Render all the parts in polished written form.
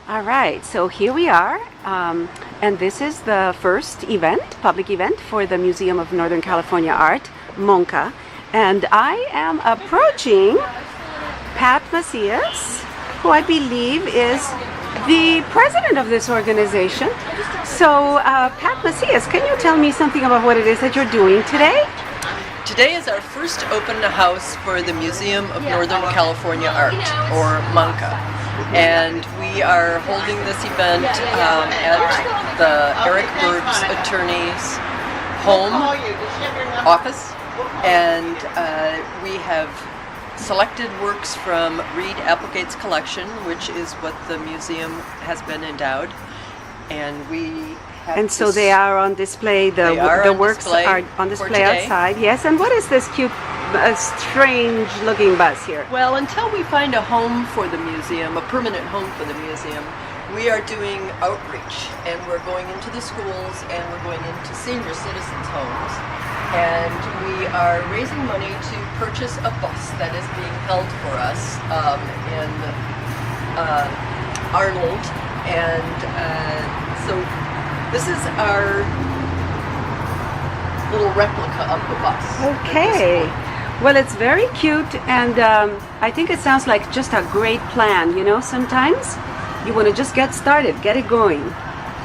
All right, so here we are, and this is the first event, public event for the Museum of Northern California Art, monCA, and I am approaching Pat Macias, who I believe is the president of this organization. So, Pat Macias, can you tell me something about what it is that you're doing today? Today is our first open house for the Museum of Northern California Art, or monCA. And we are holding this event at the Eric Bird's attorney's home office. And we have selected works from Reed Applegate's collection, which is what the museum has been endowed. And we have so they are on display, the works are on display outside, yes. And what is this cute, strange looking bus here? Well, until we find a home for the museum, a permanent home for the museum, we are doing outreach, and we're going into the schools and we're going into senior citizens' homes, and we are raising money to purchase a bus that is being held for us in Arnold, and so this is our little replica of the bus. Okay. Well, it's very cute, and I think it sounds like just a great plan. You know, sometimes you want to just get started, get it going.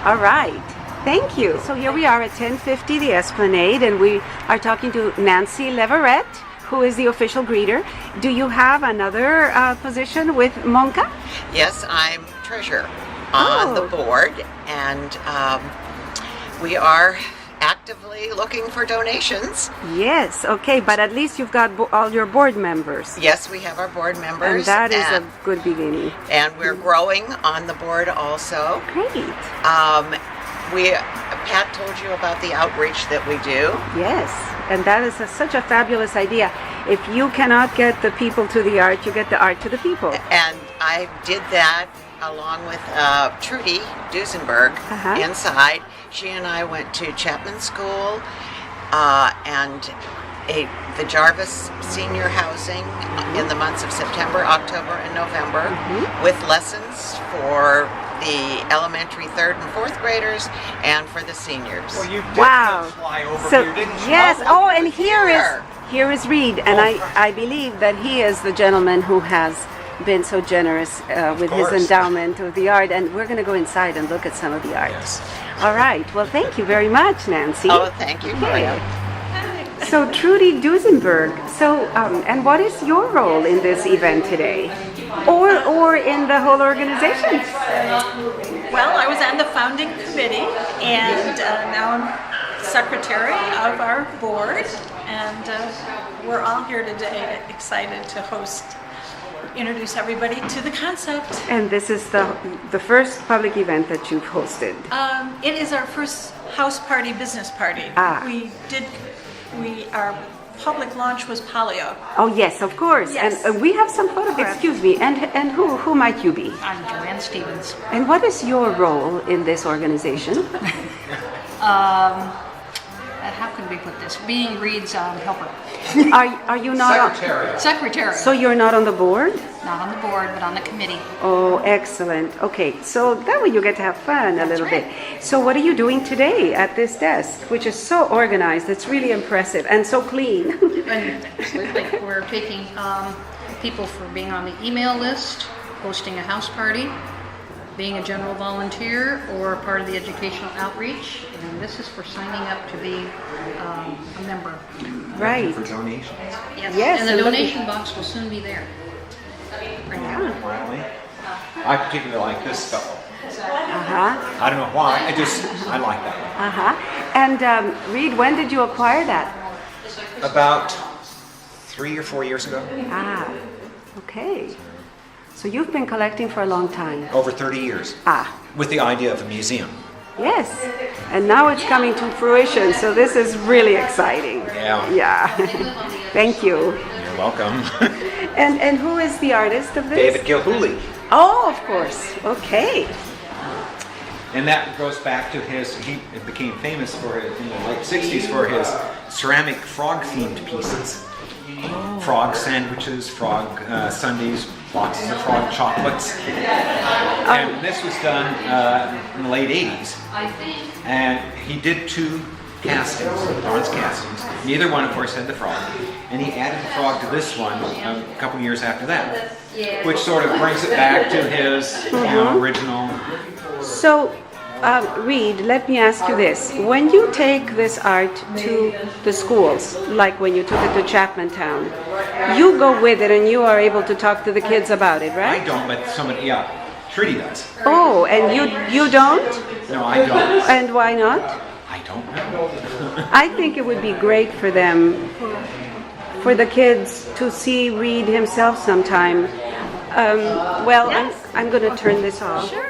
All right. Thank you. So here we are at 1050 the Esplanade, and we are talking to Nancy Leverett, who is the official greeter. Do you have another position with monCA? Yes, I'm treasurer on the board, and we are actively looking for donations. Yes, okay, but at least you've got all your board members. Yes, we have our board members. And that is a good beginning. And we're growing on the board also. Great. Pat told you about the outreach that we do. Yes, and that is such a fabulous idea. If you cannot get the people to the art, you get the art to the people. And I did that along with Trudy Duesenberg inside. She and I went to Chapman School and the Jarvis Senior Housing in the months of September, October, and November, with lessons for the elementary 3rd and 4th graders and for the seniors. Well, you did fly over so, here, didn't you? yes. Oh, and here is Reed, and I believe that he is the gentleman who has been so generous with his endowment of the art, and we're going to go inside and look at some of the art. Yes. All right. Well, thank you very much, Nancy. Oh, thank you. Okay. So, Trudy Duesenberg. So, and what is your role in this event today, or in the whole organization? Well, I was on the founding committee, and now I'm secretary of our board, and we're all here today excited to introduce everybody to the concept. And this is the first public event that you've hosted. It is our first house party, business party. Our public launch was polio. Oh yes, of course. Yes. And we have some photographs. Excuse me. And who might you be? I'm Joanne Stevens. And what is your role in this organization? How can we put this? Being Reed's helper. Are you not Secretary. So you're not on the board? Not on the board, but on the committee. Oh, excellent. Okay, so that way you get to have fun a little bit. So what are you doing today at this desk, which is so organized? It's really impressive and so clean. Absolutely. We're taking people for being on the email list, hosting a house party, being a general volunteer, or part of the educational outreach. And this is for signing up to be a member. Right. For donations. Yes. And the donation box will soon be there. Finally. I particularly like this fellow. Uh-huh. I don't know why. I like that one. Uh-huh. And Reed, when did you acquire that? About 3 or 4 years ago. Ah, okay. So you've been collecting for a long time. Over 30 years. With the idea of a museum. Yes. And now it's coming to fruition, so this is really exciting. Yeah. Thank you. You're welcome. And who is the artist of this? David Gilhooly. Oh, of course. Okay. And that goes back to he became famous for in the late 60s for his ceramic frog-themed pieces. Frog sandwiches, frog sundaes, boxes of frog chocolates. And this was done in the late 80s. And he did 2 castings, bronze castings. Neither one, of course, had the frog. And he added the frog to this one a couple years after that, which sort of brings it back to his original. So, Reed, let me ask you this. When you take this art to the schools, like when you took it to Chapman Town, you go with it and you are able to talk to the kids about it, right? I don't, but somebody, Trudy does. Oh, and you don't? No, I don't. And why not? I don't know. I think it would be great for them, for the kids to see Reed himself sometime. I'm going to turn this off. Sure.